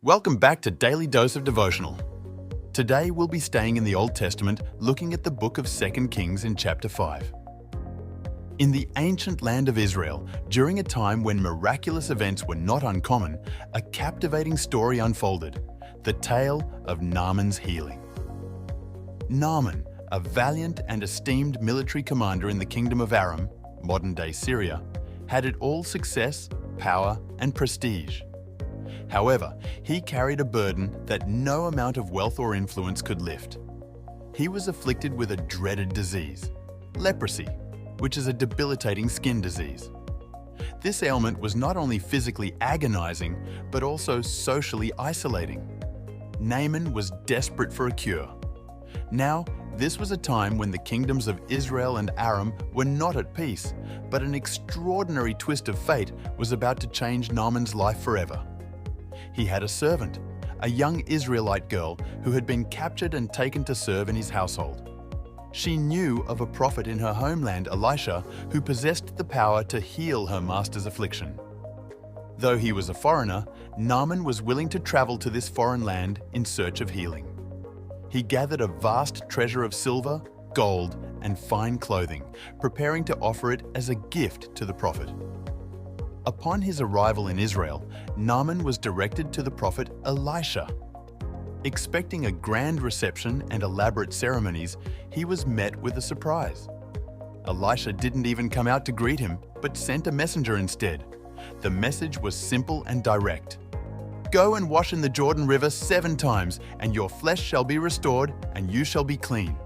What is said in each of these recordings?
Welcome back to Daily Dose of Devotional. Today we'll be staying in the Old Testament, looking at the book of 2 Kings in chapter 5. In the ancient land of Israel, during a time when miraculous events were not uncommon, a captivating story unfolded, the tale of Naaman's healing. Naaman, a valiant and esteemed military commander in the kingdom of Aram, modern-day Syria, had it all success, power, and prestige. However, he carried a burden that no amount of wealth or influence could lift. He was afflicted with a dreaded disease, leprosy, which is a debilitating skin disease. This ailment was not only physically agonizing, but also socially isolating. Naaman was desperate for a cure. Now, this was a time when the kingdoms of Israel and Aram were not at peace, but an extraordinary twist of fate was about to change Naaman's life forever. He had a servant, a young Israelite girl who had been captured and taken to serve in his household. She knew of a prophet in her homeland, Elisha, who possessed the power to heal her master's affliction. Though he was a foreigner, Naaman was willing to travel to this foreign land in search of healing. He gathered a vast treasure of silver, gold, and fine clothing, preparing to offer it as a gift to the prophet. Upon his arrival in Israel, Naaman was directed to the prophet Elisha. Expecting a grand reception and elaborate ceremonies, he was met with a surprise. Elisha didn't even come out to greet him, but sent a messenger instead. The message was simple and direct. "Go and wash in the Jordan River 7 times, and your flesh shall be restored, and you shall be clean."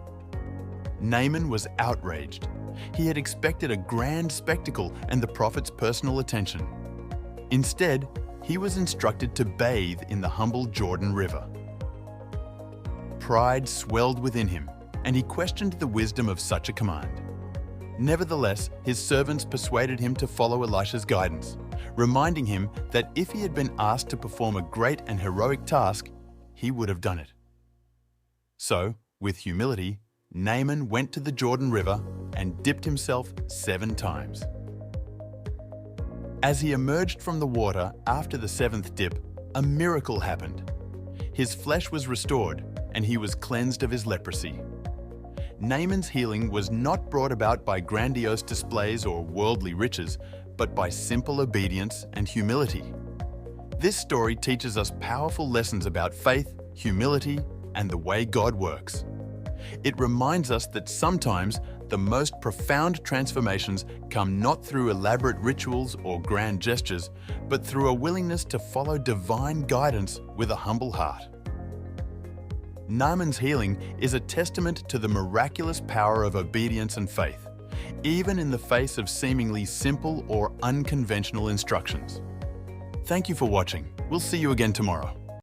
Naaman was outraged. He had expected a grand spectacle and the prophet's personal attention. Instead, he was instructed to bathe in the humble Jordan River. Pride swelled within him, and he questioned the wisdom of such a command. Nevertheless, his servants persuaded him to follow Elisha's guidance, reminding him that if he had been asked to perform a great and heroic task, he would have done it. So, with humility, Naaman went to the Jordan River and dipped himself 7 times. As he emerged from the water after the 7th dip, a miracle happened. His flesh was restored, and he was cleansed of his leprosy. Naaman's healing was not brought about by grandiose displays or worldly riches, but by simple obedience and humility. This story teaches us powerful lessons about faith, humility, and the way God works. It reminds us that sometimes the most profound transformations come not through elaborate rituals or grand gestures, but through a willingness to follow divine guidance with a humble heart. Naaman's healing is a testament to the miraculous power of obedience and faith, even in the face of seemingly simple or unconventional instructions. Thank you for watching. We'll see you again tomorrow.